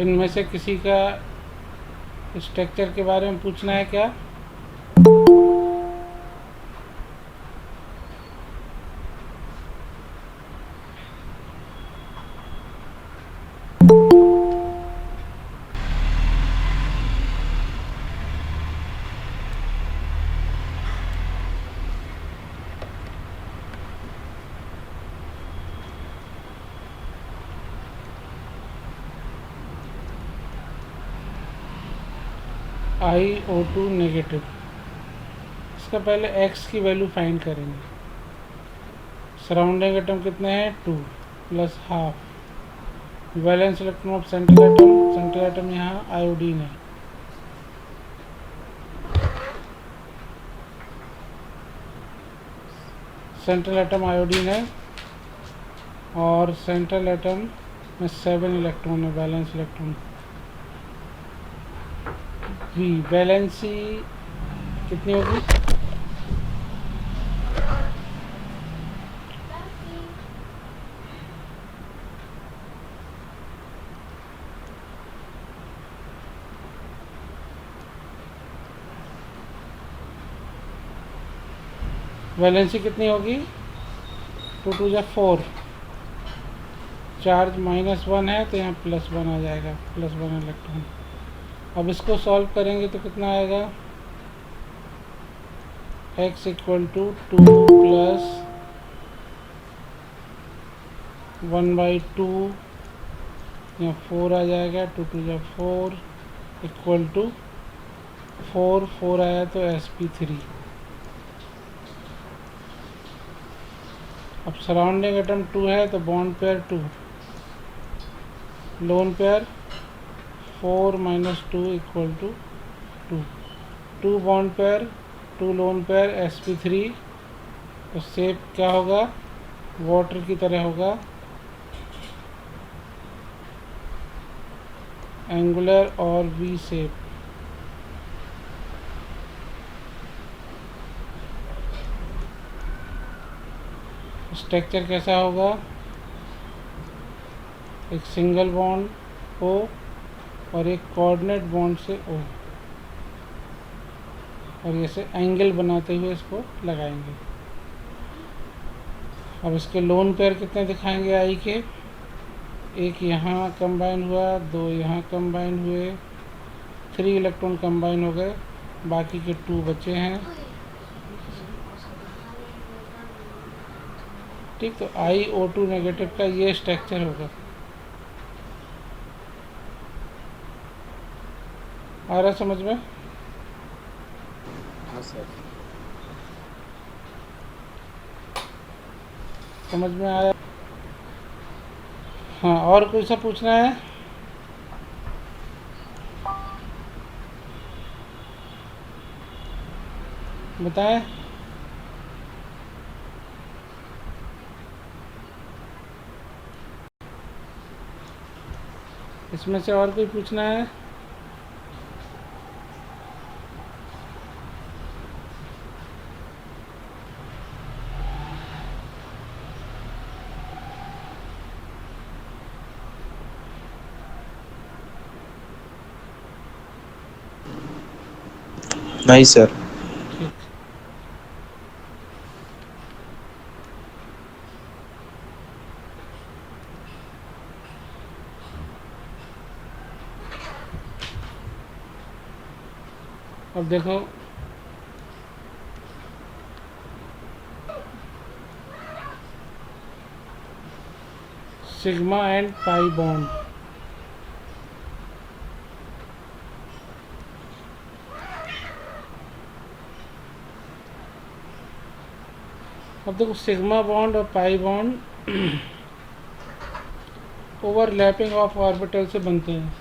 इनमें से किसी का स्ट्रक्चर के बारे में पूछना है क्या? iO2 negative. इसका पहले x की वैल्यू फाइंड करेंगे। सराउंडिंग एटम कितने हैं? 2 plus half. Valence electron of central atom यहाँ आयोडीन है। सेंट्रल एटम आयोडीन है और सेंट्रल एटम में 7 इलेक्ट्रॉन है, वैलेंस इलेक्ट्रॉन। वैलेंसी कितनी होगी? वैलेंसी कितनी होगी? 2 2 जा 4। चार्ज -1 है तो यहाँ +1 आ जाएगा, +1 इलेक्ट्रॉन। अब इसको सॉल्व करेंगे तो कितना आएगा? x = 2 प्लस 1/2, यहाँ 4 आ जाएगा। 2 2 जा 4 इक्वल टू 4 4 आया तो sp3। अब सराउंडिंग एटम 2 है तो bond pair 2, lone pair 4 - 2 equal to 2। 2 bond pair 2 lone pair sp3। तो शेप क्या होगा? वाटर की तरह होगा, एंगुलर और वी शेप। स्ट्रक्चर कैसा होगा? एक सिंगल बॉन्ड O और एक कोऑर्डिनेट बॉन्ड से O, और ऐसे एंगल बनाते हुए इसको लगाएंगे। अब इसके लोन पेयर कितने दिखाएंगे आई के? एक यहाँ कंबाइन हुआ, 2 यहाँ कंबाइन हुए, 3 इलेक्ट्रॉन कंबाइन हो गए, बाकी के 2 बचे हैं। ठीक, तो iO2 नेगेटिव का ये स्ट्रक्चर होगा। आ रहा समझ में? हाँ सर। समझ में आया? हाँ, और कोई सा पूछना है? बताएं। इसमें से और कोई पूछना है? नहीं सर। ठीक। अब देखो, सिग्मा एंड पाई बॉन्ड। अब देखो, सिग्मा बॉन्ड और pi bond overlapping of orbital से बनते हैं।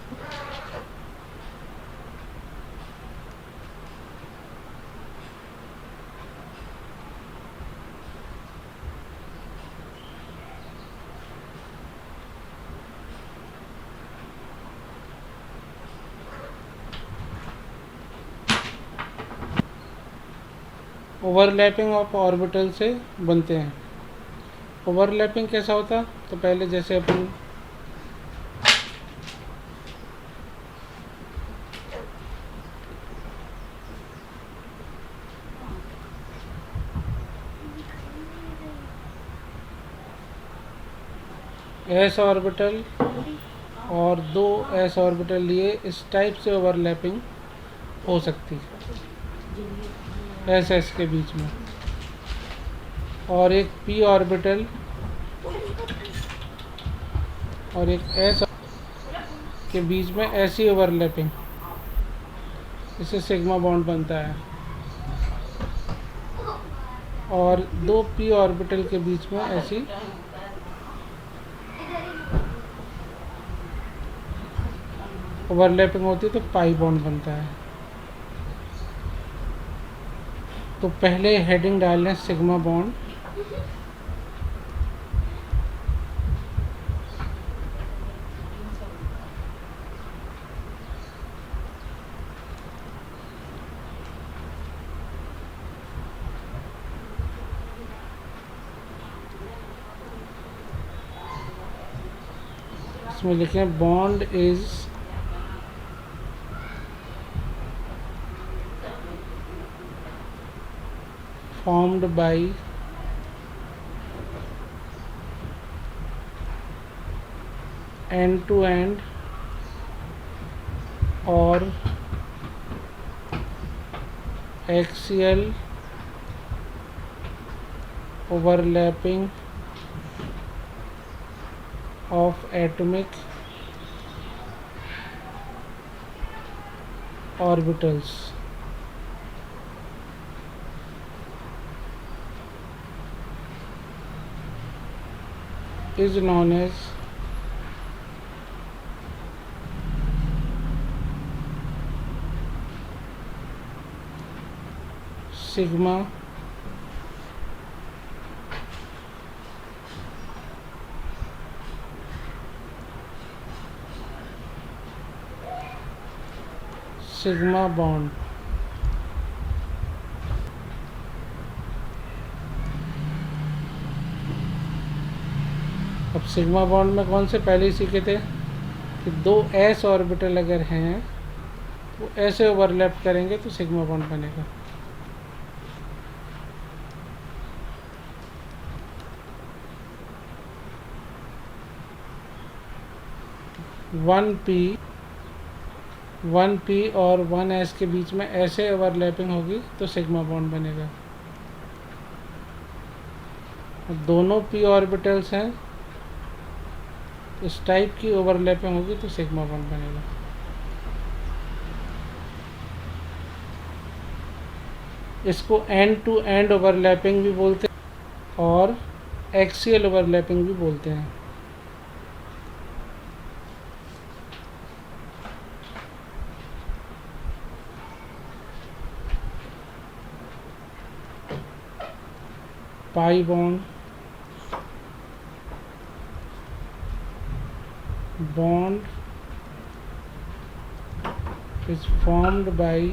ओवरलैपिंग ऑफ ऑर्बिटल से बनते हैं। ओवरलैपिंग कैसा होता? तो पहले जैसे अपन एस ऑर्बिटल और दो एस ऑर्बिटल लिए इस टाइप से ओवरलैपिंग हो सकती है एस एस के बीच में, और एक पी ऑर्बिटल और एक एस के बीच में ऐसी ओवरलैपिंग, इससे सिग्मा बॉन्ड बनता है। और दो पी ऑर्बिटल के बीच में ऐसी ओवरलैपिंग होती है तो पाई बॉन्ड बनता है। तो पहले हेडिंग डाल लें सिग्मा बॉन्ड, इसमें लिखें bond is formed by end to end or axial overlapping of atomic orbitals. Is known as sigma bond. अब सिग्मा बॉन्ड में कौन से पहले ही सीखे थे कि दो एस ऑर्बिटल अगर हैं तो ऐसे ओवरलैप करेंगे तो सिग्मा बॉन्ड बनेगा। वन पी और वन एस के बीच में ऐसे ओवरलैपिंग होगी तो सिग्मा बॉन्ड बनेगा। दोनों पी ऑर्बिटल्स हैं, इस टाइप की ओवरलैपिंग होगी तो सिग्मा बॉन्ड बनेगा। इसको एंड टू एंड ओवरलैपिंग भी बोलते हैं और एक्सियल ओवरलैपिंग भी बोलते हैं। Pi bond is formed by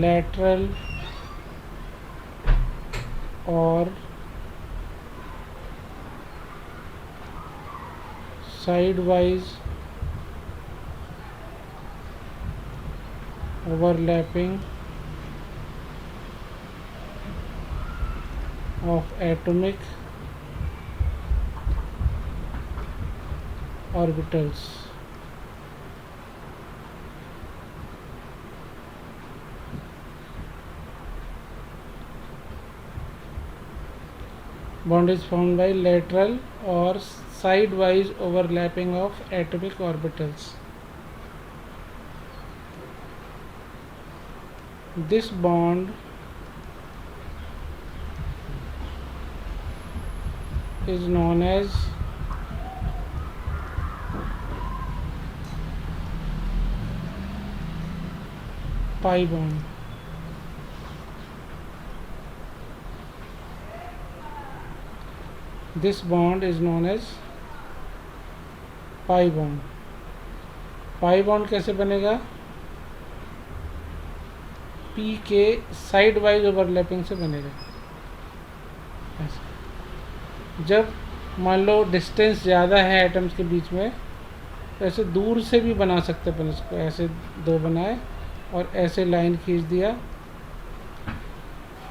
lateral or sidewise overlapping of atomic orbitals. Bond is formed by lateral or sidewise overlapping of atomic orbitals. This bond is known as pi bond. This bond is known as pi bond. Pi bond कैसे बनेगा? P के side wise overlapping से बनेगा। जब मान लो distance ज़्यादा है atoms के बीच में तो ऐसे दूर से भी बना सकते हैं। इसको ऐसे दो बनाए और ऐसे लाइन खींच दिया,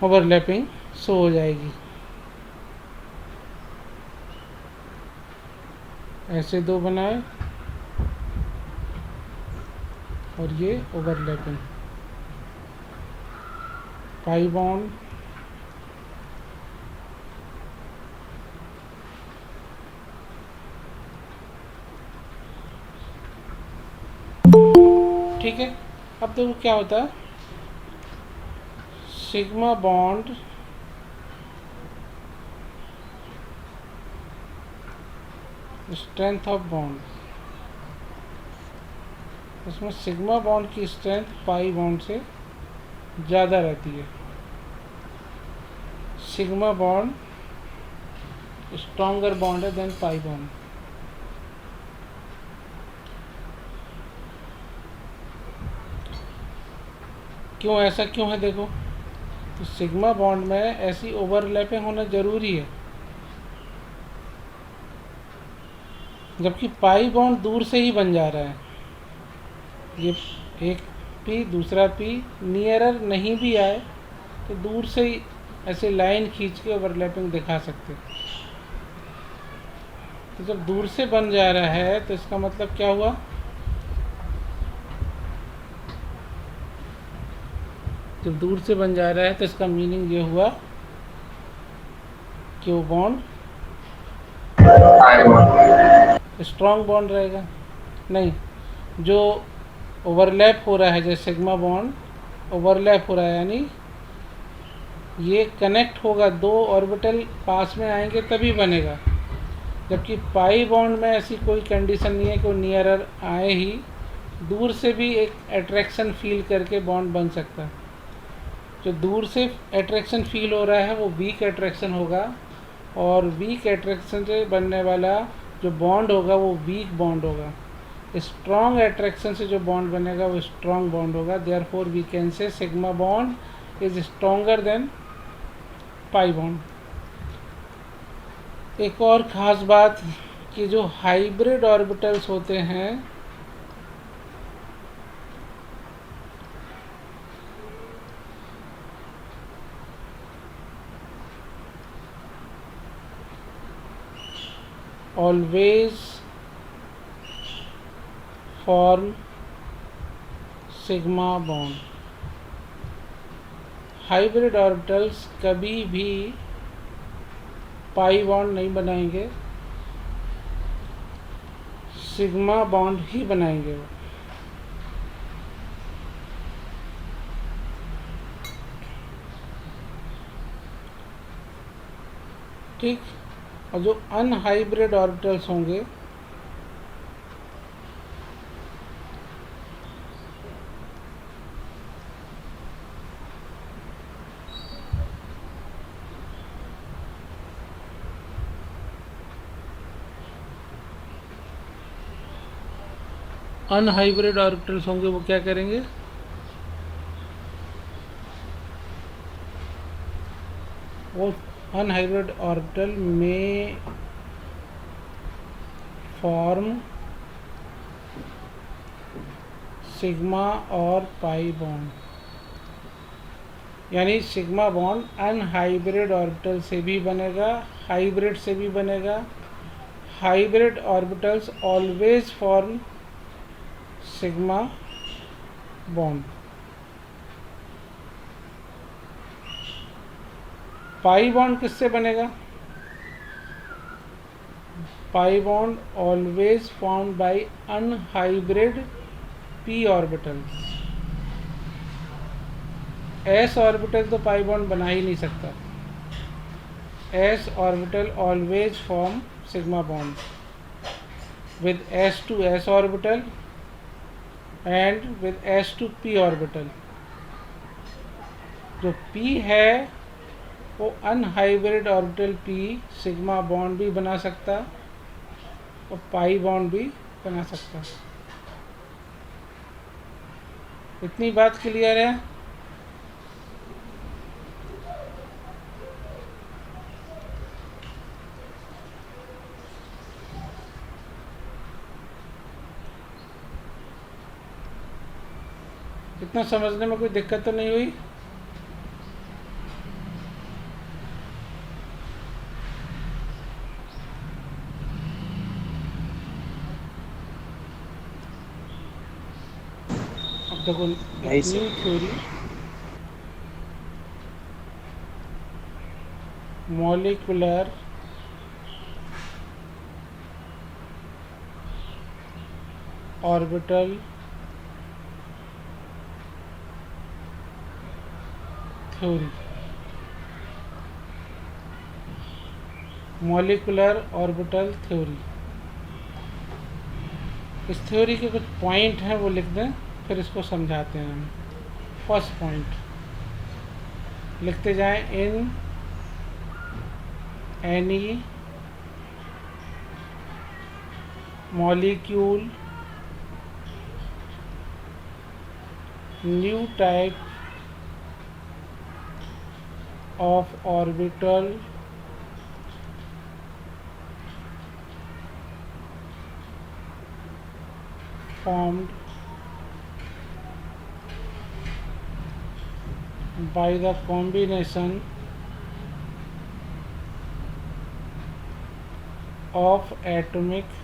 ओवरलैपिंग शो हो जाएगी। ऐसे दो बनाए और ये ओवरलैपिंग पाई बॉन्ड, ठीक है। अब देखो क्या होता है, sigma bond strength of bond, इसमें सिग्मा बॉन्ड की स्ट्रेंथ पाई बॉन्ड से ज़्यादा रहती है। सिग्मा बॉन्ड स्ट्रॉन्गर बॉन्ड है देन पाई बॉन्ड। क्यों, ऐसा क्यों है देखो, तो सिग्मा बॉन्ड में ऐसी ओवरलैपिंग होना ज़रूरी है, जबकि पाई बॉन्ड दूर से ही बन जा रहा है। ये एक पी दूसरा पी नियरर नहीं भी आए तो दूर से ही ऐसे लाइन खींच के ओवरलैपिंग दिखा सकते। तो जब दूर से बन जा रहा है तो इसका मतलब क्या हुआ, जब दूर से बन जा रहा है तो इसका मीनिंग ये हुआ कि वो बॉन्ड स्ट्रॉन्ग बॉन्ड रहेगा। नहीं, जो ओवरलैप हो रहा है, जैसे सिग्मा बॉन्ड ओवरलैप हो रहा है, यानी ये कनेक्ट होगा, दो ऑर्बिटल पास में आएंगे तभी बनेगा। जबकि पाई बॉन्ड में ऐसी कोई कंडीशन नहीं है कि वो नियरर आए ही, दूर से भी एक अट्रैक्शन फील करके बॉन्ड बन सकता है। जो दूर से अट्रैक्शन फील हो रहा है वो वीक अट्रैक्शन होगा, और वीक अट्रैक्शन से बनने वाला जो बॉन्ड होगा वो वीक बॉन्ड होगा। स्ट्रॉन्ग अट्रैक्शन से जो बॉन्ड बनेगा वो स्ट्रॉन्ग बॉन्ड होगा। Therefore we can say sigma bond is stronger than pi bond. एक और ख़ास बात कि जो हाइब्रिड ऑर्बिटल्स होते हैं always form sigma bond। Hybrid orbitals कभी भी पाई बॉन्ड नहीं बनाएंगे, सिग्मा बॉन्ड ही बनाएंगे वो। ठीक, और जो अनहाइब्रिड ऑर्बिटल्स होंगे वो क्या करेंगे, वो अनहाइब्रिड ऑर्बिटल में फॉर्म सिग्मा और पाई बॉन्ड, यानी सिग्मा बॉन्ड अनहाइब्रिड ऑर्बिटल से भी बनेगा, हाइब्रिड से भी बनेगा। Hybrid orbitals always form sigma bond. Pi bond किससे बनेगा, pi bond always formed by unhybrid P orbitals. S orbital तो पाई बॉन्ड बना ही नहीं सकता। S orbital always form sigma bond with s to s orbital and with s to p orbital। जो p है वो unhybrid orbital p sigma bond भी बना सकता और पाई बॉन्ड भी बना सकता। इतनी बात क्लियर है। इतना समझने में कोई दिक्कत तो नहीं हुई। देखो नहीं एक new sir. Theory, molecular orbital theory, molecular orbital theory. इस थ्योरी के कुछ पॉइंट हैं वो लिख दें, फिर इसको समझाते हैं हम। फर्स्ट पॉइंट लिखते जाएं, in any molecule new type of orbital formed by the combination of atomic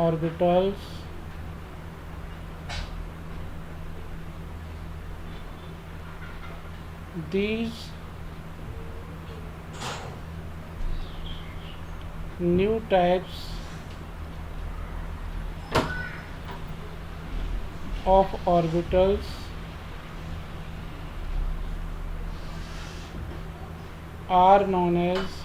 orbitals these new types of orbitals are known as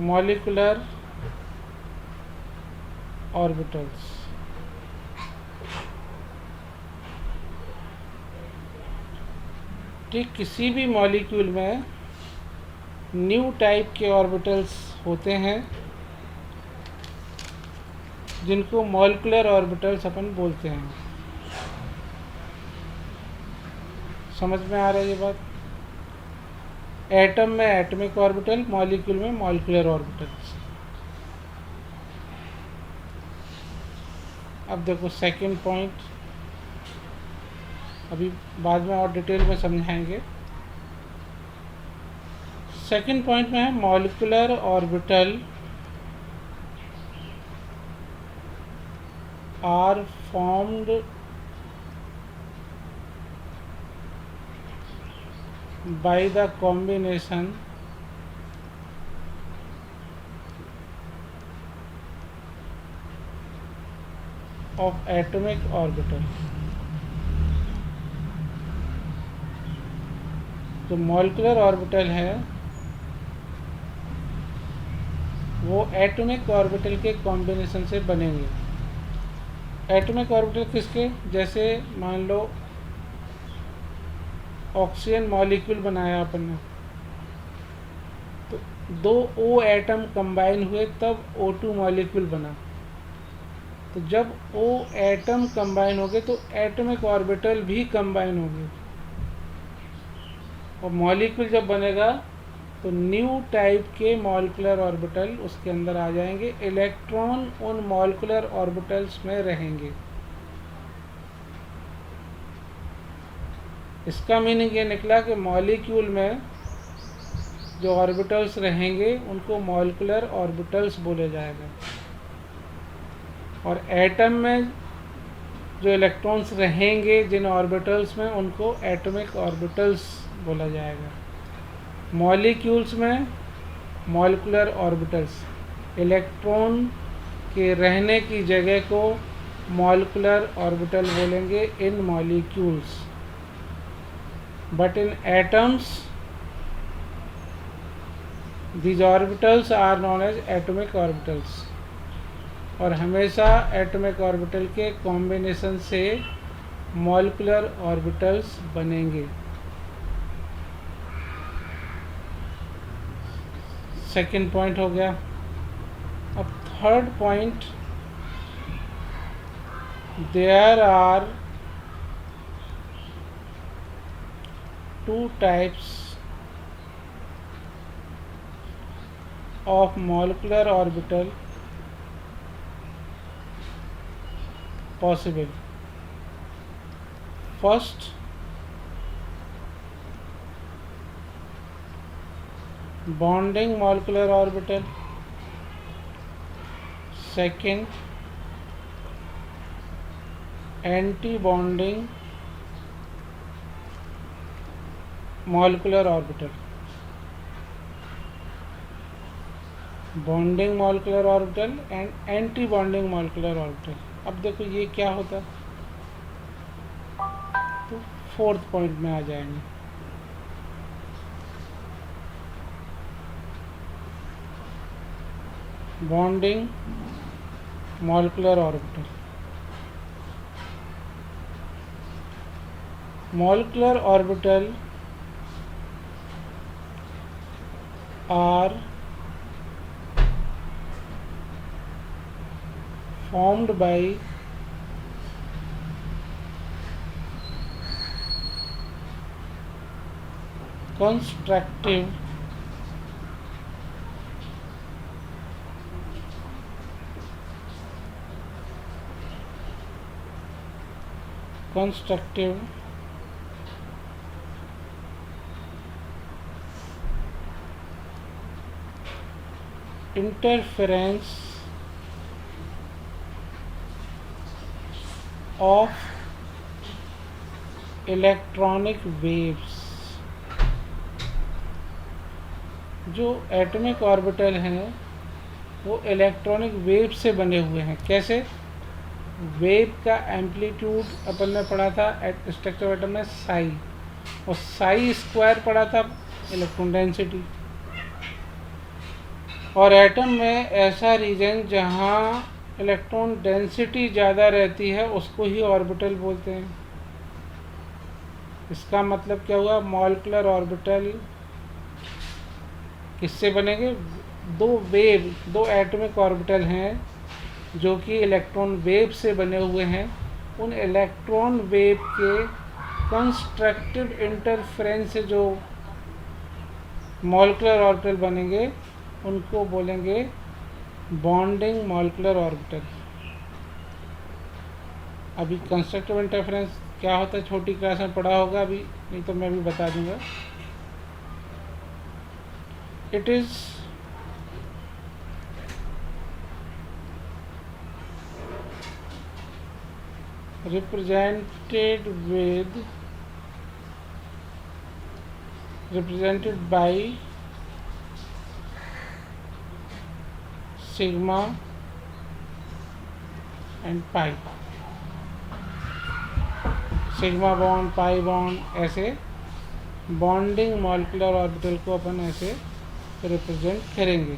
molecular orbitals। ठीक, किसी भी मॉलिक्यूल में न्यू टाइप के ऑर्बिटल्स होते हैं जिनको मॉलिक्यूलर ऑर्बिटल्स अपन बोलते हैं। समझ में आ रहा है ये बात? एटम में एटमिक ऑर्बिटल, मॉलिक्यूल में मॉलिक्यूलर ऑर्बिटल्स। अब देखो सेकंड पॉइंट, अभी बाद में और डिटेल में समझाएंगे। सेकंड पॉइंट में है molecular orbital are formed by the combination of atomic orbital। जो मॉलिक्यूलर ऑर्बिटल है वो एटॉमिक ऑर्बिटल के कॉम्बिनेशन से बनेंगे। एटॉमिक ऑर्बिटल किसके? जैसे मान लो ऑक्सीजन मॉलिक्यूल बनाया अपन ने, तो दो ओ एटम कंबाइन हुए तब O2 मॉलिक्यूल बना। तो जब ओ एटम कंबाइन हो गए तो एटॉमिक ऑर्बिटल भी कंबाइन हो गए, और मॉलिक्यूल जब बनेगा तो न्यू टाइप के मॉलिक्यूलर ऑर्बिटल उसके अंदर आ जाएंगे, इलेक्ट्रॉन उन मॉलिक्यूलर ऑर्बिटल्स में रहेंगे। इसका मीनिंग ये निकला कि मॉलिक्यूल में जो ऑर्बिटल्स रहेंगे उनको मॉलिक्यूलर ऑर्बिटल्स बोले जाएगा, और एटम में जो इलेक्ट्रॉन्स रहेंगे जिन ऑर्बिटल्स में उनको एटॉमिक ऑर्बिटल्स बोला जाएगा। मॉलिक्यूल्स में मॉलिक्यूलर ऑर्बिटल्स, इलेक्ट्रॉन के रहने की जगह को मॉलिक्यूलर ऑर्बिटल बोलेंगे इन molecules. But in atoms, these orbitals are known as atomic orbitals। और हमेशा एटॉमिक ऑर्बिटल के कॉम्बिनेशन से मॉलिक्यूलर ऑर्बिटल्स बनेंगे। सेकंड पॉइंट हो गया। अब third point, there are two types of molecular orbital possible। First, bonding molecular orbital, second anti-bonding molecular orbital, bonding molecular orbital and anti bonding molecular orbital. अब देखो ये क्या होता, तो फोर्थ पॉइंट में आ जाएंगे। Bonding molecular orbital, molecular orbital are formed by constructive interference of electronic waves। जो atomic orbital हैं वो इलेक्ट्रॉनिक वेव से बने हुए हैं। कैसे? वेव का एम्पलीट्यूड अपन ने पढ़ा था स्ट्रक्चर एटम में साई, और साई स्क्वायर पढ़ा था इलेक्ट्रॉन डेंसिटी। और एटम में ऐसा रीजन जहाँ इलेक्ट्रॉन डेंसिटी ज़्यादा रहती है उसको ही ऑर्बिटल बोलते हैं। इसका मतलब क्या हुआ, मॉलिक्यूलर ऑर्बिटल किससे बनेंगे? दो एटॉमिक ऑर्बिटल हैं जो कि इलेक्ट्रॉन वेव से बने हुए हैं। उन इलेक्ट्रॉन वेव के कंस्ट्रक्टिव इंटरफेरेंस से जो मॉलिक्यूलर ऑर्बिटल बनेंगे उनको बोलेंगे बॉन्डिंग मॉलिक्यूलर ऑर्बिटल। अभी कंस्ट्रक्टिव इंटरफेरेंस क्या होता है छोटी क्लास में पढ़ा होगा, अभी नहीं तो मैं भी बता दूंगा। It is represented by sigma and pi, sigma bond pi bond, ऐसे बॉन्डिंग मॉलिक्यूलर ऑर्बिटल को अपन ऐसे रिप्रेजेंट करेंगे।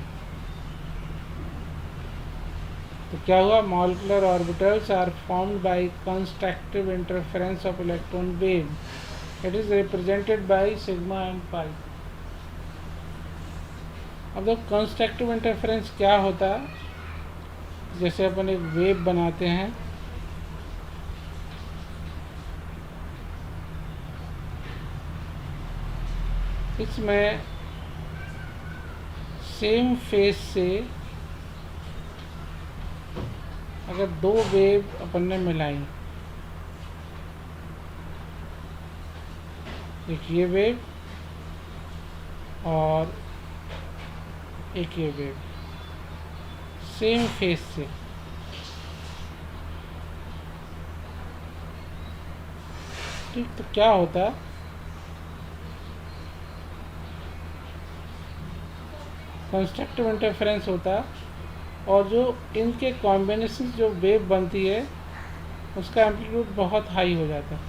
तो क्या हुआ, molecular orbitals are formed by constructive interference of electron wave. It is represented by sigma and pi. अब देखो कंस्ट्रक्टिव इंटरफेरेंस क्या होता है, जैसे अपन एक वेव बनाते हैं, इसमें सेम फेज से अगर दो वेव अपन ने मिलाई, एक ये वेव और एक ये वेव, सेम फेज से, ठीक, तो क्या होता, कंस्ट्रक्टिव इंटरफेरेंस होता, और जो इनके कॉम्बिनेशन जो वेव बनती है उसका एम्पलीट्यूड बहुत हाई हो जाता है,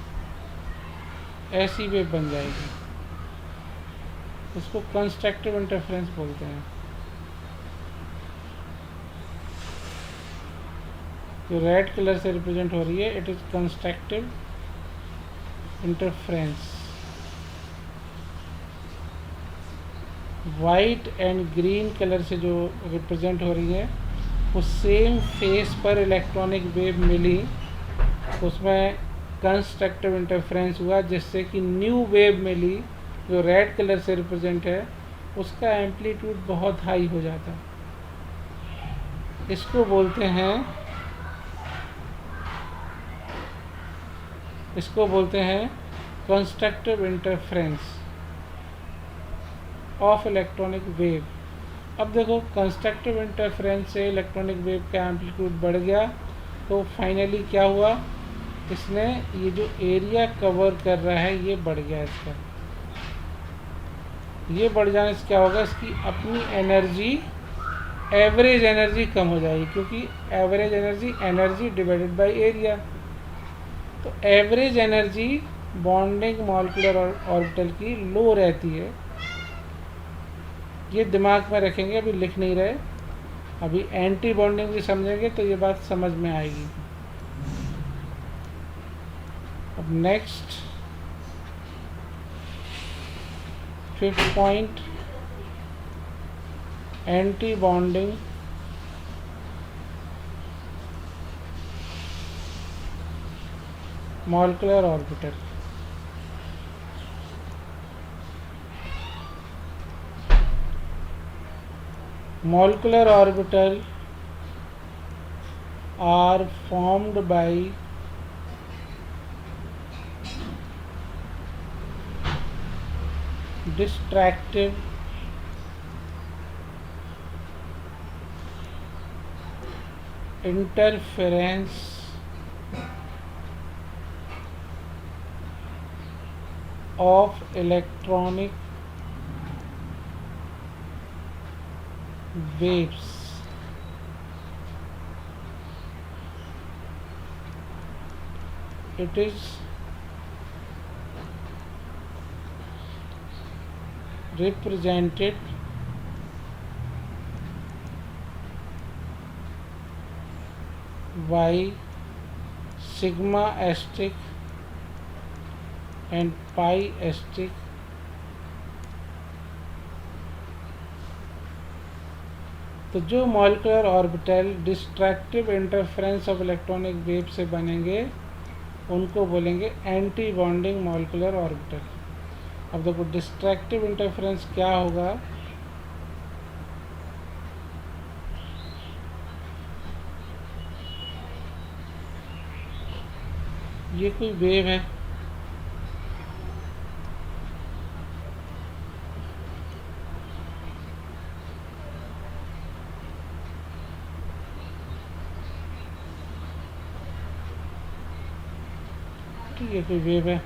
ऐसी वेव बन जाएगी। इसको कंस्ट्रक्टिव इंटरफेरेंस बोलते हैं। जो रेड कलर से रिप्रेजेंट हो रही है, it is constructive interference. White and green colour से जो रिप्रेजेंट हो रही है, वो सेम फेस पर इलेक्ट्रॉनिक वेव मिली, उसमें कंस्ट्रक्टिव इंटरफेरेंस हुआ, जिससे कि न्यू वेव मिली जो रेड कलर से रिप्रेजेंट है, उसका एम्पलीट्यूड बहुत हाई हो जाता है। इसको बोलते हैं constructive interference. Of electronic wave. अब देखो कंस्ट्रक्टिव इंटरफेरेंस से इलेक्ट्रॉनिक वेव का एम्पलीट्यूड बढ़ गया, तो फाइनली क्या हुआ, इसने ये जो एरिया कवर कर रहा है ये बढ़ गया इसका। ये बढ़ जाने से क्या होगा, इसकी अपनी एनर्जी, एवरेज एनर्जी कम हो जाएगी, क्योंकि average energy energy divided by area. तो average energy bonding molecular orbital की लो रहती है। ये दिमाग में रखेंगे, अभी लिख नहीं रहे, अभी एंटी बॉन्डिंग भी समझेंगे तो ये बात समझ में आएगी। अब next 5th point, anti bonding molecular orbital. Molecular orbital are formed by distractive interference of electronic waves. It is represented by sigma asterisk and pi asterisk तो जो molecular orbital destructive interference of electronic wave से बनेंगे उनको बोलेंगे anti bonding molecular orbital. अब देखो destructive interference क्या होगा, ये कोई वेव है, ये कोई वेव है।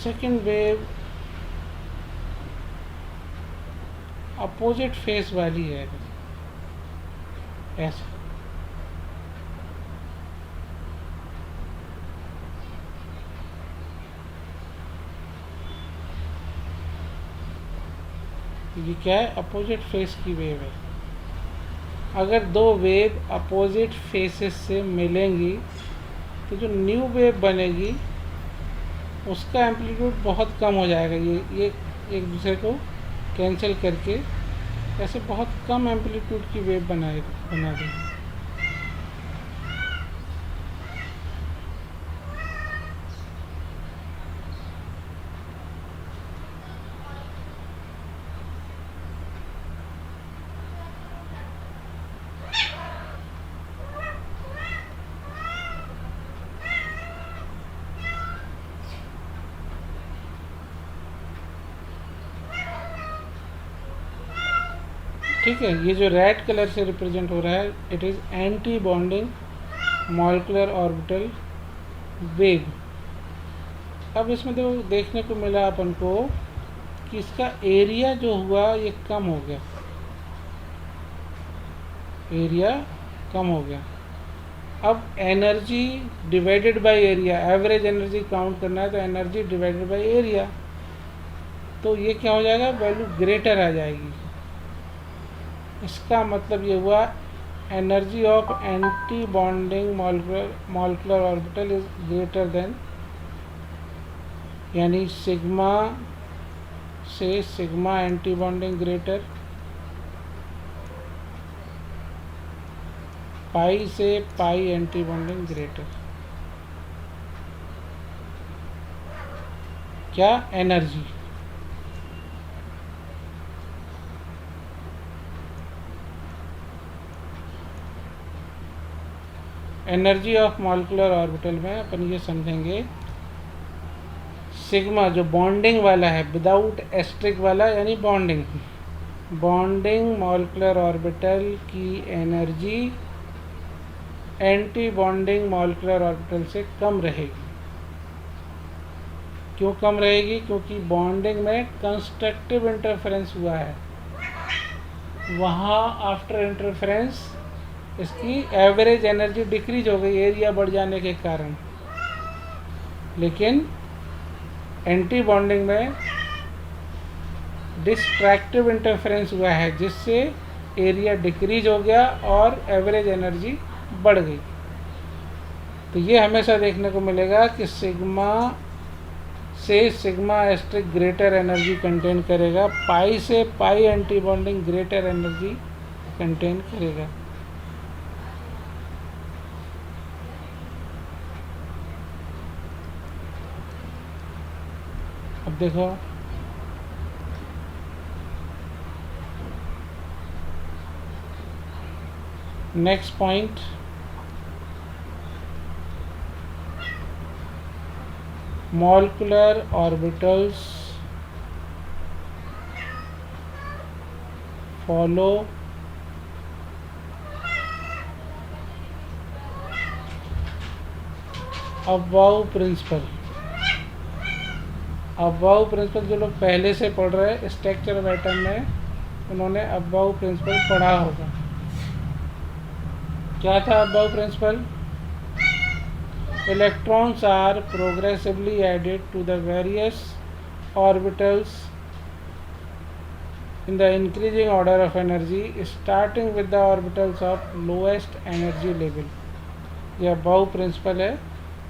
सेकंड वेव अपोजिट फेस वाली है, ऐसा ये क्या है, अपोजिट फेस की वेव है। अगर दो वेव अपोजिट फेसेस से मिलेंगी तो जो न्यू वेव बनेगी उसका एम्पलीट्यूड बहुत कम हो जाएगा। ये एक दूसरे को कैंसिल करके ऐसे बहुत कम एम्पलीट्यूड की वेव बना देगी। ठीक है, ये जो रेड कलर से रिप्रेजेंट हो रहा है it is anti bonding molecular orbital wave. अब इसमें देखने को मिला अपन को कि इसका एरिया जो हुआ ये कम हो गया, एरिया कम हो गया। अब energy divided by area, average energy count करना है तो एनर्जी डिवाइडेड बाय एरिया, तो ये क्या हो जाएगा, वैल्यू ग्रेटर आ जाएगी। इसका मतलब ये हुआ energy of anti bonding molecular orbital is greater than, यानी सिग्मा से सिग्मा एंटी बॉन्डिंग ग्रेटर, पाई से पाई एंटी बॉन्डिंग ग्रेटर। क्या, energy. Energy of molecular orbital में अपन ये समझेंगे सिग्मा जो बॉन्डिंग वाला है, विदाउट एस्ट्रिक वाला यानी बॉन्डिंग मॉलिक्यूलर ऑर्बिटल की energy anti bonding molecular orbital से कम रहेगी। क्यों कम रहेगी? क्योंकि बॉन्डिंग में कंस्ट्रक्टिव इंटरफेरेंस हुआ है, वहाँ आफ्टर इंटरफेरेंस इसकी एवरेज एनर्जी डिक्रीज हो गई एरिया बढ़ जाने के कारण। लेकिन एंटी बॉन्डिंग में डिस्ट्रैक्टिव इंटरफेरेंस हुआ है, जिससे एरिया डिक्रीज हो गया और एवरेज एनर्जी बढ़ गई। तो ये हमेशा देखने को मिलेगा कि सिग्मा से sigma asterisk greater energy content करेगा, पाई से pi antibonding greater energy content करेगा। अब देखो next point, molecular orbitals follow Aufbau principle. Aufbau principle जो लोग पहले से पढ़ रहे हैं स्ट्रक्चर ऑफ एटम में, उन्होंने अबाव प्रिंसिपल पढ़ा होगा। क्या था Aufbau principle? Electrons are progressively added to the various orbitals in the increasing order of energy, starting with the orbitals of lowest energy level। यह अबाव प्रिंसिपल है।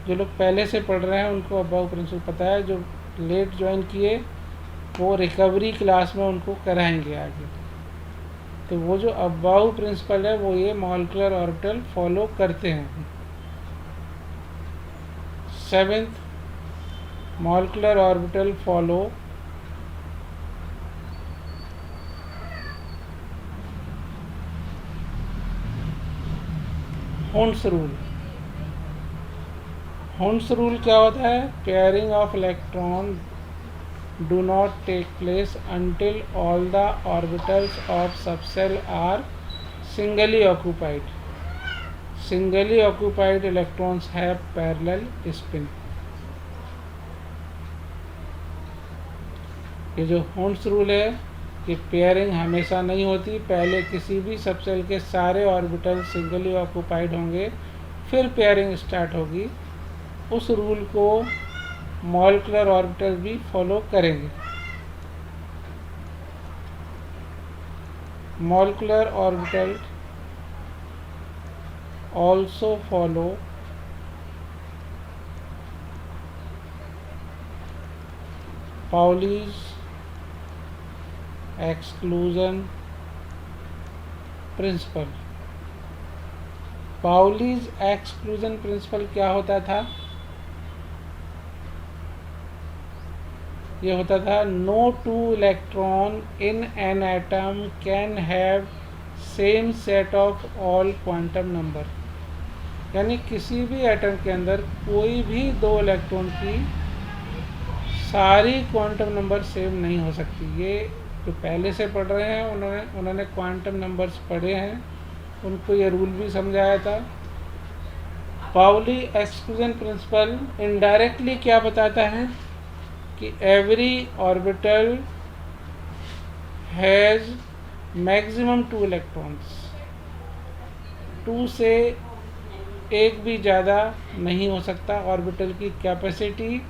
जो लोग पहले से पढ़ रहे हैं उनको अबाव प्रिंसिपल पता है, जो लेट ज्वाइन किए वो रिकवरी क्लास में उनको कराएंगे आगे। तो वो जो अबाव प्रिंसिपल है वो ये मॉलिक्यूलर ऑर्बिटल फॉलो करते हैं। 7th, molecular orbital follow Hund's rule. Hund's rule क्या होता है? Pairing of electron do not take place until all the orbitals of subshell are singly occupied. Singly occupied electrons have parallel spin. ये जो होन्स rule है कि pairing हमेशा नहीं होती, पहले किसी भी सबसेल के सारे ऑर्बिटल सिंगली ऑक्यूपाइड होंगे, फिर पेयरिंग स्टार्ट होगी। उस रूल को मॉलिक्यूलर ऑर्बिटल भी फॉलो करेंगे। Molecular orbital also follow Pauli's exclusion principle. Pauli's exclusion principle क्या होता था? ये होता था no two electron in an atom can have same set of all quantum number. यानी किसी भी एटम के अंदर कोई भी दो इलेक्ट्रॉन की सारी क्वांटम नंबर सेम नहीं हो सकती। ये जो पहले से पढ़ रहे हैं उन्होंने क्वांटम नंबर्स पढ़े हैं, उनको ये रूल भी समझाया था। पाउली एक्सक्लूजन प्रिंसिपल इनडायरेक्टली क्या बताता है कि every orbital has maximum 2 electrons. 2 से एक भी ज़्यादा नहीं हो सकता। ऑर्बिटल की कैपेसिटी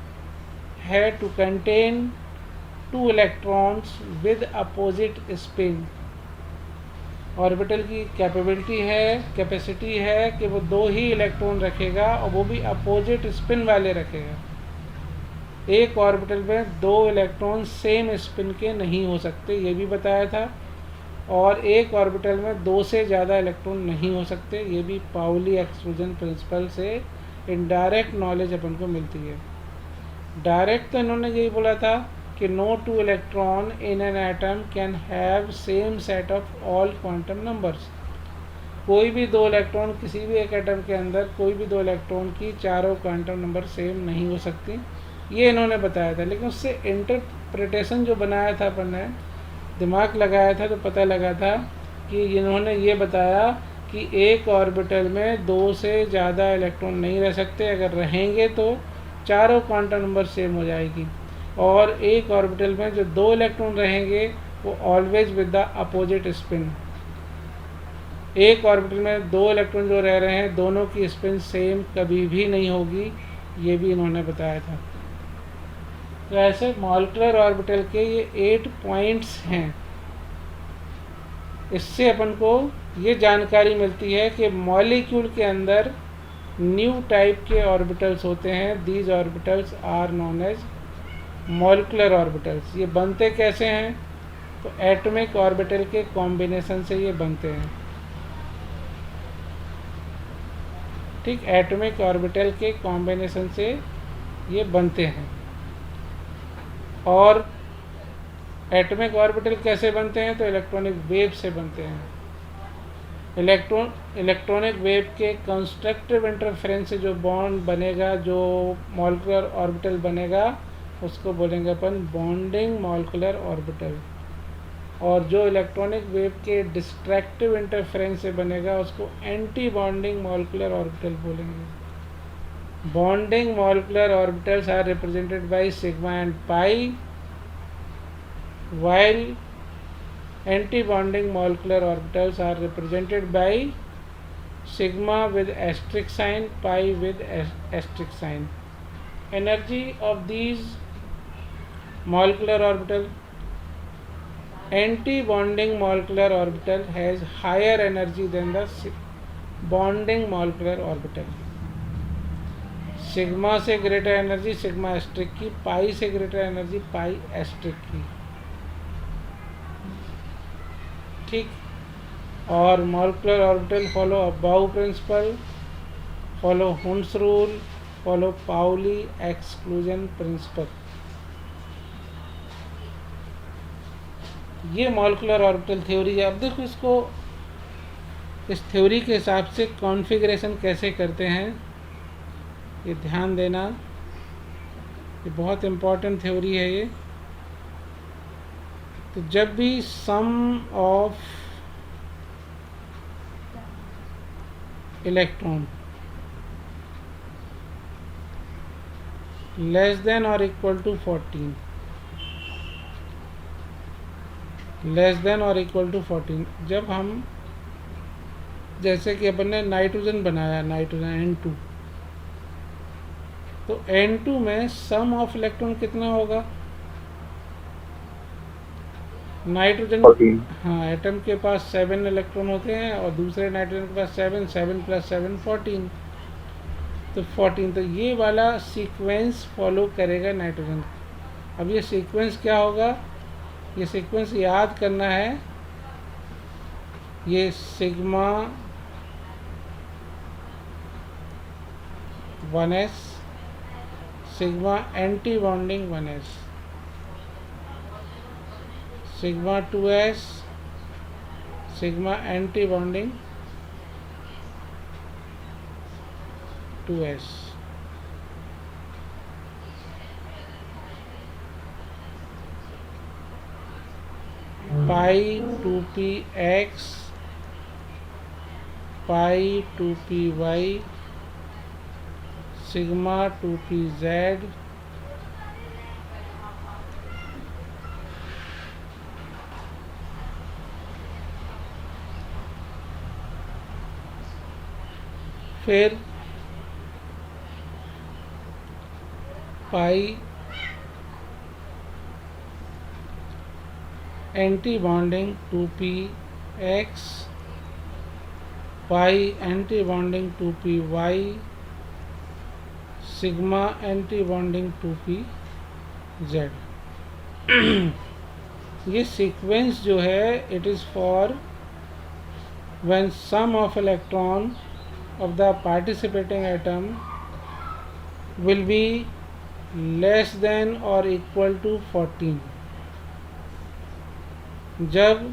है to contain 2 electrons with opposite spin. Orbital की कैपेसिटी है कि वो 2 ही इलेक्ट्रॉन रखेगा और वो भी अपोजिट स्पिन वाले रखेगा। एक ऑर्बिटल में 2 इलेक्ट्रॉन सेम स्पिन के नहीं हो सकते, ये भी बताया था। और एक ऑर्बिटल में 2 से ज़्यादा इलेक्ट्रॉन नहीं हो सकते, ये भी पाउली एक्सक्लूजन प्रिंसिपल से इनडायरेक्ट नॉलेज अपन को मिलती है। डायरेक्ट तो इन्होंने यही बोला था कि no 2 electron in an atom can have same set of all quantum numbers. कोई भी 2 इलेक्ट्रॉन किसी भी एक एटम के अंदर कोई भी 2 इलेक्ट्रॉन की चारों क्वांटम नंबर सेम नहीं हो सकती। ये इन्होंने बताया था। लेकिन उससे इंटरप्रिटेशन जो बनाया था अपन ने, दिमाग लगाया था, तो पता लगा था कि इन्होंने ये बताया कि एक ऑर्बिटल में 2 से ज़्यादा इलेक्ट्रॉन नहीं रह सकते, अगर रहेंगे तो चारों क्वांटम नंबर सेम हो जाएगी। और एक ऑर्बिटल में जो 2 इलेक्ट्रॉन रहेंगे वो always with the opposite spin. एक ऑर्बिटल में 2 इलेक्ट्रॉन जो रह रहे हैं, दोनों की स्पिन सेम कभी भी नहीं होगी, ये भी इन्होंने बताया था। तो ऐसे मॉलिक्यूलर ऑर्बिटल के ये 8 पॉइंट्स हैं। इससे अपन को ये जानकारी मिलती है कि मॉलिक्यूल के अंदर न्यू टाइप के ऑर्बिटल्स होते हैं। These orbitals are known as molecular orbitals. ये बनते कैसे हैं? तो एटॉमिक ऑर्बिटल के कॉम्बिनेशन से ये बनते हैं। ठीक, एटॉमिक ऑर्बिटल के कॉम्बिनेशन से ये बनते हैं। और एटॉमिक ऑर्बिटल कैसे बनते हैं? तो इलेक्ट्रॉनिक वेव से बनते हैं। इलेक्ट्रॉनिक वेव के कंस्ट्रक्टिव इंटरफेरेंस से जो बॉन्ड बनेगा, जो मॉलिक्यूलर ऑर्बिटल बनेगा, उसको बोलेंगे अपन बॉन्डिंग मॉलिक्यूलर ऑर्बिटल। और जो इलेक्ट्रॉनिक वेव के डिस्ट्रैक्टिव इंटरफेरेंस से बनेगा, उसको एंटी बॉन्डिंग मॉलिक्यूलर ऑर्बिटल बोलेंगे। Bonding molecular orbitals are represented by sigma and pi, while anti-bonding molecular orbitals are represented by sigma with asterisk sign, pi with asterisk sign. Energy of these molecular orbital: anti-bonding molecular orbital has higher energy than the bonding molecular orbital. Sigma से greater energy sigma asterisk की, पाई से greater energy पाई asterisk की। ठीक, और molecular orbital follow Aufbau principle, follow Hund's rule, follow Pauli exclusion principle. ये molecular orbital theory है। अब देखो इसको, इस थ्योरी के हिसाब से कॉन्फ़िगरेशन कैसे करते हैं, ये ध्यान देना, ये बहुत इम्पोर्टेंट थ्योरी है ये। तो जब भी सम ऑफ इलेक्ट्रॉन लेस देन और इक्वल टू 14, लेस देन और इक्वल टू 14, जब हम, जैसे कि अपन ने नाइट्रोजन बनाया, नाइट्रोजन N2, तो N2 में सम ऑफ इलेक्ट्रॉन कितना होगा? नाइट्रोजन, हाँ, एटम के पास 7 इलेक्ट्रॉन होते हैं और दूसरे नाइट्रोजन के पास 7, 7 + 7 14, तो 14। तो ये वाला सीक्वेंस फॉलो करेगा नाइट्रोजन। अब ये सीक्वेंस क्या होगा? ये सीक्वेंस याद करना है। ये sigma 1s, sigma anti bonding 1s, sigma 2s, sigma anti bonding 2s, pi 2px, pi 2py, sigma 2pz, फिर pi antibonding 2px, pi antibonding 2py, sigma anti bonding 2pz। ये sequence जो है, it is for when some of electron of the participating atom will be less than or equal to 14। जब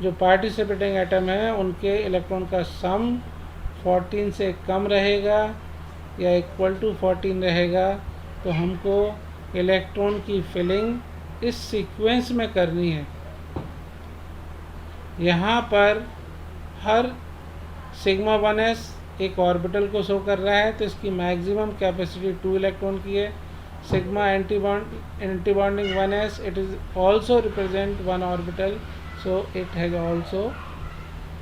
जो participating atom है उनके electron का सम 14 से कम रहेगा या इक्वल टू 14 रहेगा, तो हमको इलेक्ट्रॉन की फिलिंग इस सीक्वेंस में करनी है। यहाँ पर हर सिग्मा 1s एक ऑर्बिटल को शो कर रहा है, तो इसकी मैक्सिमम कैपेसिटी 2 इलेक्ट्रॉन की है। Sigma anti bonding 1s, it is also represent 1 orbital, so it has also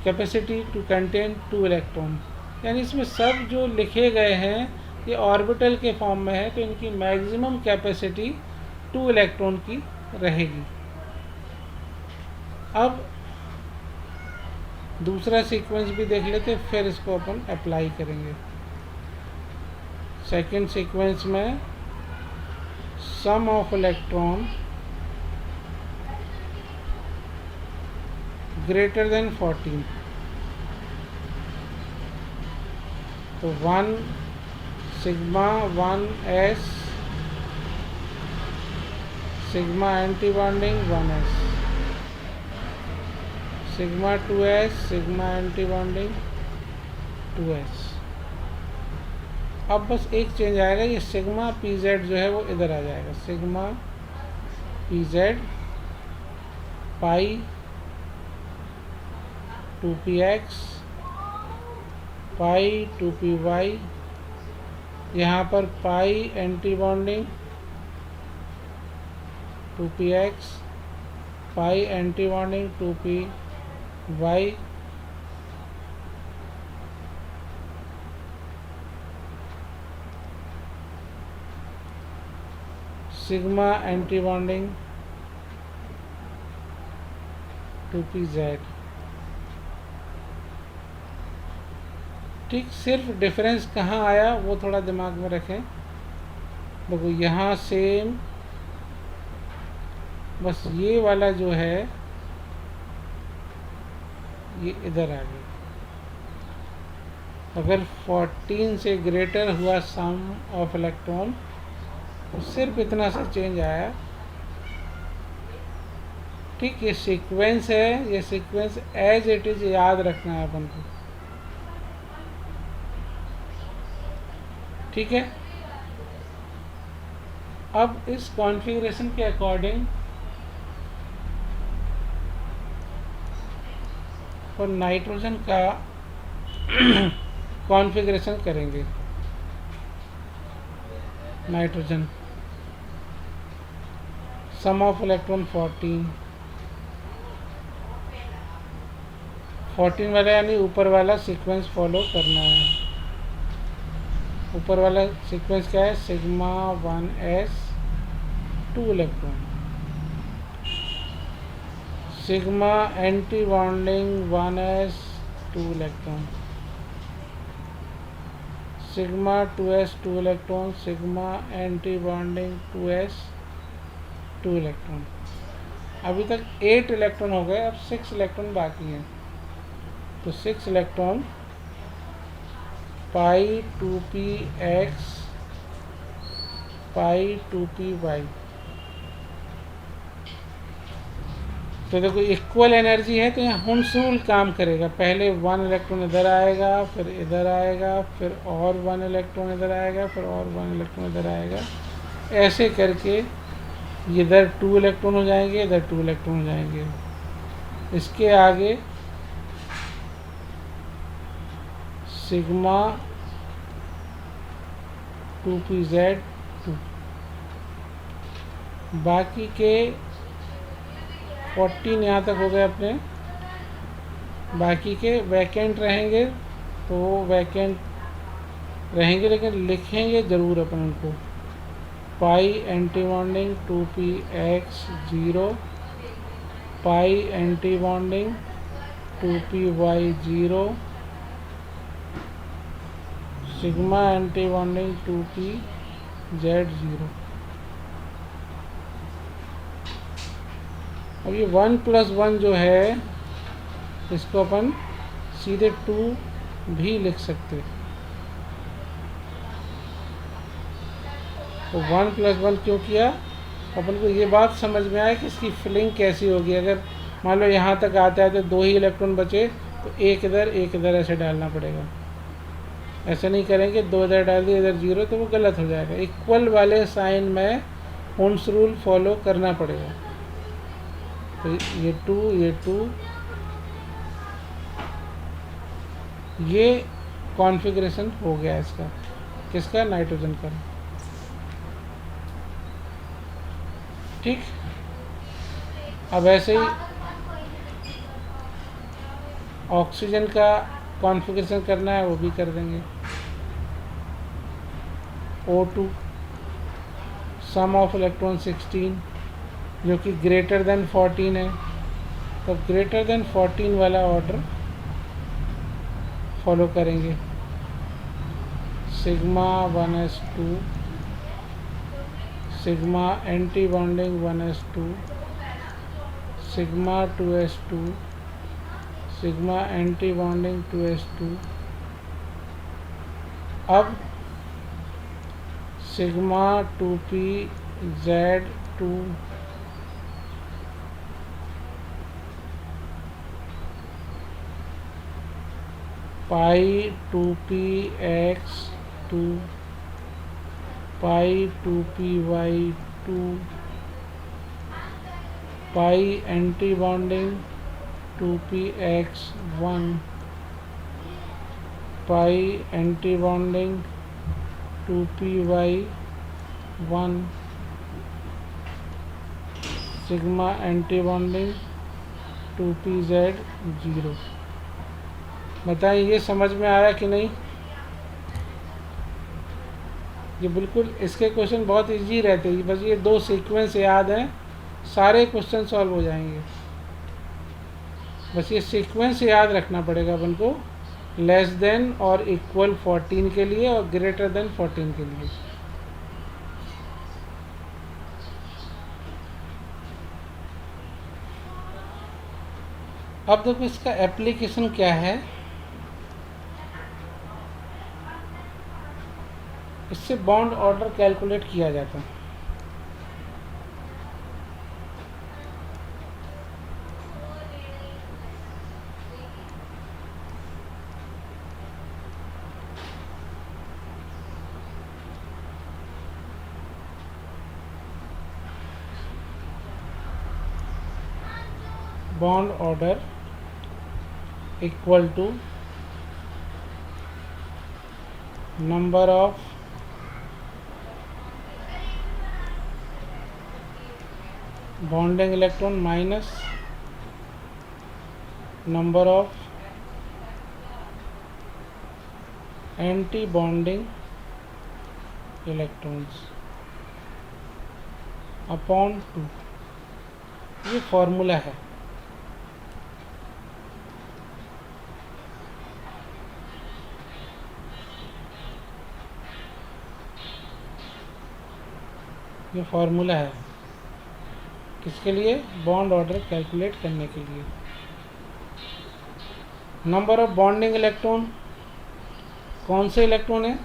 capacity to contain 2 electron. यानी इसमें सब जो लिखे गए हैं ये ऑर्बिटल के फॉर्म में है, तो इनकी मैक्सिमम कैपेसिटी 2 इलेक्ट्रॉन की रहेगी। अब दूसरा सीक्वेंस भी देख लेते, फिर इसको अपन अप्लाई करेंगे। सेकेंड सीक्वेंस में सम ऑफ इलेक्ट्रॉन ग्रेटर देन 14, तो 1 sigma 1s sigma anti bonding 1s, sigma 2s sigma anti bonding 2s। अब बस एक चेंज आएगा, ये सिग्मा pz जो है वो इधर आ जाएगा। सिग्मा pz पाई 2px पाई 2py, यहाँ पर pi antibonding 2px pi antibonding 2py, sigma anti bonding 2pz। ठीक, सिर्फ डिफरेंस कहाँ आया वो थोड़ा दिमाग में रखें। देखो यहाँ सेम, बस ये वाला जो है ये इधर आ गया। अगर 14 से ग्रेटर हुआ सम ऑफ इलेक्ट्रॉन तो सिर्फ इतना सा चेंज आया। ठीक, ये सीक्वेंस है, ये सीक्वेंस एज इट इज याद रखना है अपन को। ठीक है, अब इस कॉन्फ़िगरेशन के अकॉर्डिंग और नाइट्रोजन का कॉन्फ़िगरेशन करेंगे। नाइट्रोजन सम ऑफ इलेक्ट्रॉन 14 वाला, यानी ऊपर वाला सीक्वेंस फॉलो करना है। ऊपर वाला सीक्वेंस क्या है? Sigma 1s 2 electron, sigma anti bonding 1s 2 electron, sigma 2s 2 electron, sigma anti bonding 2s 2 electron. अभी तक 8 इलेक्ट्रॉन हो गए, अब 6 इलेक्ट्रॉन बाकी हैं। तो 6 इलेक्ट्रॉन पाई 2px पाई 2py। तो देखो इक्वल एनर्जी है, तो यहाँ हुंस रूल काम करेगा। पहले 1 इलेक्ट्रॉन इधर आएगा, फिर इधर आएगा, फिर और 1 इलेक्ट्रॉन इधर आएगा, फिर और 1 इलेक्ट्रॉन इधर आएगा। ऐसे करके इधर 2 इलेक्ट्रॉन हो जाएंगे, इधर 2 इलेक्ट्रॉन हो जाएंगे। इसके आगे सिग्मा 2pz 2, बाकी के 14 यहाँ तक हो गए अपने। बाकी के वैकेंट रहेंगे, तो वैकेंट रहेंगे, लेकिन लिखेंगे ज़रूर अपन उनको। Pi antibonding 2px 0, pi antibonding 2py 0, sigma anti bonding 2pz 0। अब ये 1 + 1 जो है, इसको अपन सीधे 2 भी लिख सकते। तो 1 + 1 क्यों किया? अपन को ये बात समझ में आया कि इसकी फिलिंग कैसी होगी। अगर मान लो यहाँ तक आता है तो 2 ही इलेक्ट्रॉन बचे, तो एक इधर ऐसे डालना पड़ेगा। ऐसा नहीं करेंगे, 2 इधर डाल दिए इधर 0 तो वो गलत हो जाएगा। इक्वल वाले साइन में ओम्स रूल फॉलो करना पड़ेगा। तो ये 2 ये कॉन्फ़िगरेशन हो गया इसका, किसका, नाइट्रोजन का। ठीक, अब ऐसे ही ऑक्सीजन का कॉन्फ़िगरेशन करना है, वो भी कर देंगे। O2 सम ऑफ इलेक्ट्रॉन 16 जो कि ग्रेटर देन 14 है, तो ग्रेटर देन 14 वाला ऑर्डर फॉलो करेंगे। Sigma 1s2 sigma anti bonding 1s2 sigma 2s2 sigma anti bonding 2s2। अब sigma 2pz2 pi 2px2 pi 2py2 pi antibonding 2px1 pi antibonding 2py1 sigma anti bonding 2pz0। बताइए ये समझ में आ रहा है कि नहीं? ये बिल्कुल, इसके क्वेश्चन बहुत इजी रहते हैं, बस ये 2 सीक्वेंस याद हैं, सारे क्वेश्चन सॉल्व हो जाएंगे। बस ये सीक्वेंस याद रखना पड़ेगा अपन को, लेस देन और इक्वल 14 के लिए और ग्रेटर देन 14 के लिए। अब देखो इसका एप्लीकेशन क्या है। इससे बॉन्ड ऑर्डर कैलकुलेट किया जाता है। Bond order equal to number of bonding electron minus number of anti bonding electrons upon 2। ये फॉर्मूला है। ये फॉर्मूला है किसके लिए? बॉन्ड ऑर्डर कैलकुलेट करने के लिए। नंबर ऑफ बॉन्डिंग इलेक्ट्रॉन, कौन से इलेक्ट्रॉन है?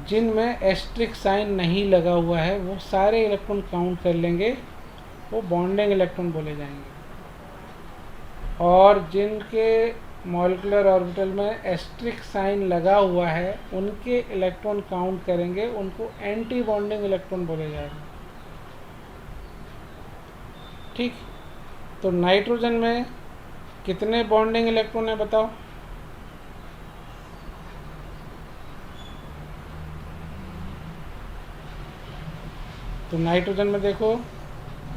जिनमें एस्ट्रिक साइन नहीं लगा हुआ है वो सारे इलेक्ट्रॉन काउंट कर लेंगे, वो बॉन्डिंग इलेक्ट्रॉन बोले जाएंगे। और जिनके मॉलिक्यूलर ऑर्बिटल में एस्ट्रिक साइन लगा हुआ है उनके इलेक्ट्रॉन काउंट करेंगे, उनको एंटी बॉन्डिंग इलेक्ट्रॉन बोले जाएंगे। ठीक, तो नाइट्रोजन में कितने बॉन्डिंग इलेक्ट्रॉन है बताओ? तो नाइट्रोजन में देखो,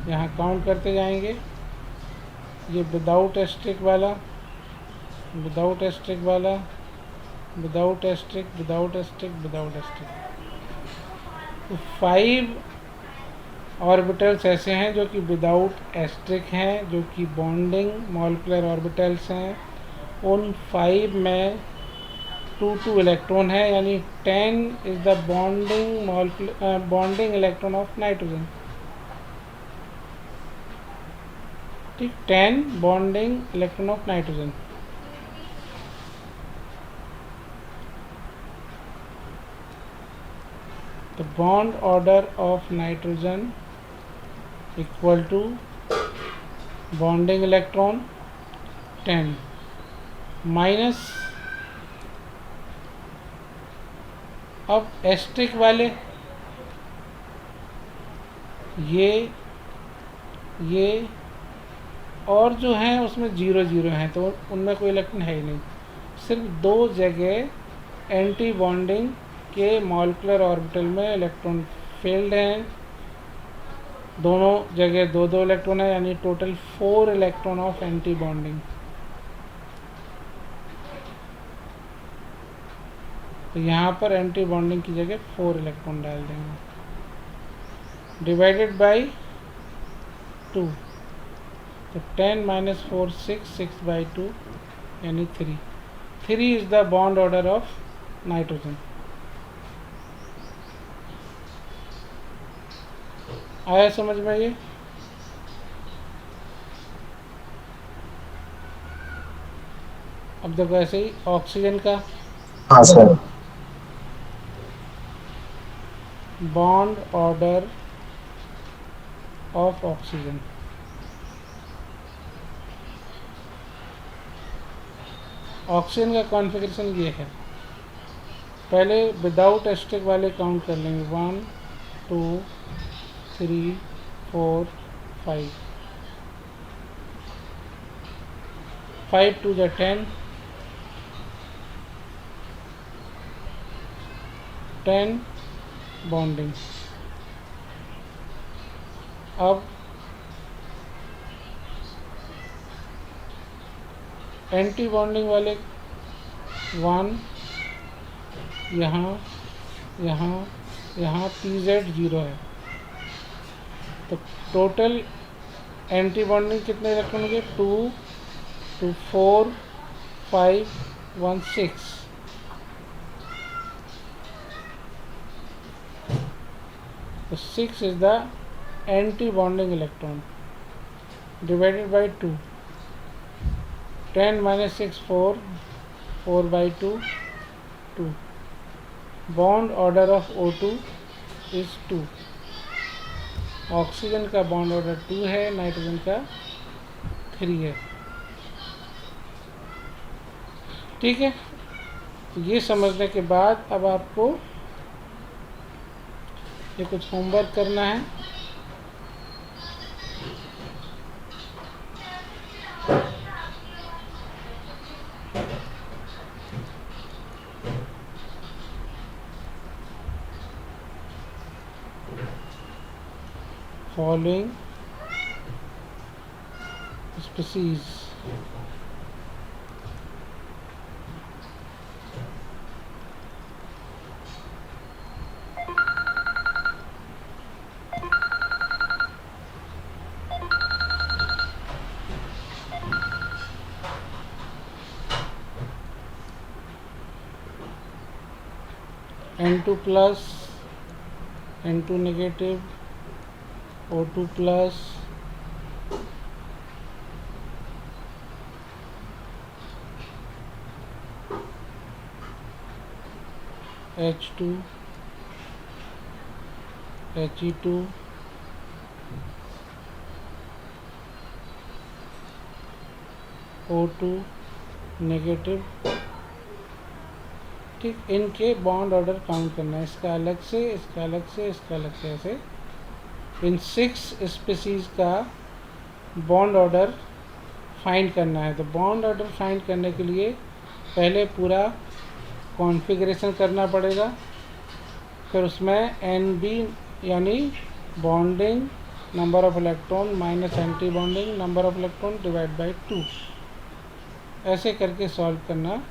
यहाँ काउंट करते जाएंगे। ये विदाउट एस्ट्रिक वाला, विदाउट एस्ट्रिक वाला, without asterisk, without asterisk, without asterisk. तो 5 ऑर्बिटल्स ऐसे हैं जो कि विदाउट एस्ट्रिक हैं, जो कि बॉन्डिंग मॉलिक्यूलर ऑर्बिटल्स हैं। उन 5 में 2 इलेक्ट्रॉन है, यानी 10 is the bonding electron of nitrogen. ठीक, 10 बॉन्डिंग इलेक्ट्रॉन ऑफ नाइट्रोजन। तो bond order of nitrogen equal to bonding electron 10 minus अब एस्ट्रिक वाले ये और जो हैं उसमें 0 0 हैं, तो उनमें कोई इलेक्ट्रॉन है ही नहीं। सिर्फ दो जगह एंटी बॉन्डिंग के मॉलिक्यूलर ऑर्बिटल में इलेक्ट्रॉन फील्ड हैं, दोनों जगह 2 इलेक्ट्रॉन है, यानी total 4 electron of anti bonding. तो यहाँ पर एंटी बॉन्डिंग की जगह 4 इलेक्ट्रॉन डाल देंगे, डिवाइडेड बाई 2। तो 10 माइनस 4 6 बाई 2 यानी 3 is the bond order of nitrogen. आया समझ में ये? अब देखो ऐसे ही ऑक्सीजन का हाँ sir. Bond order of oxygen. Oxygen का कॉन्फ़िगरेशन ये है। पहले विदाउट एस्ट्रिक वाले काउंट कर लेंगे, 1 2 3 4 5 5 2 जा 10 बॉन्डिंग। अब एंटी बॉन्डिंग वाले 1 यहाँ TZ 0 है, तो टोटल एंटी बॉन्डिंग कितने इलेक्ट्रॉन होंगे? 2 2 4 5 1 6। तो 6 is the anti bonding electron, divided by 2। 10 minus 6 4 by 2 2। Bond order of O2 is 2। Oxygen का बॉन्ड ऑर्डर 2 है, नाइट्रोजन का 3 है। ठीक है, ये समझने के बाद अब आपको ये कुछ होमवर्क करना है। Following species N2 plus N2 negative O2 plus H2 He2 O2 negative. ठीक, इनके बॉन्ड ऑर्डर काउंट करना है, इसका अलग से, इसका अलग से, इसका अलग से, ऐसे इन 6 स्पीसीज का बॉन्ड ऑर्डर फाइंड करना है। तो बॉन्ड ऑर्डर फाइंड करने के लिए पहले पूरा कॉन्फ़िगरेशन करना पड़ेगा, फिर उसमें NB यानी bonding number of electron minus anti bonding number of electron divide by 2, ऐसे करके सॉल्व करना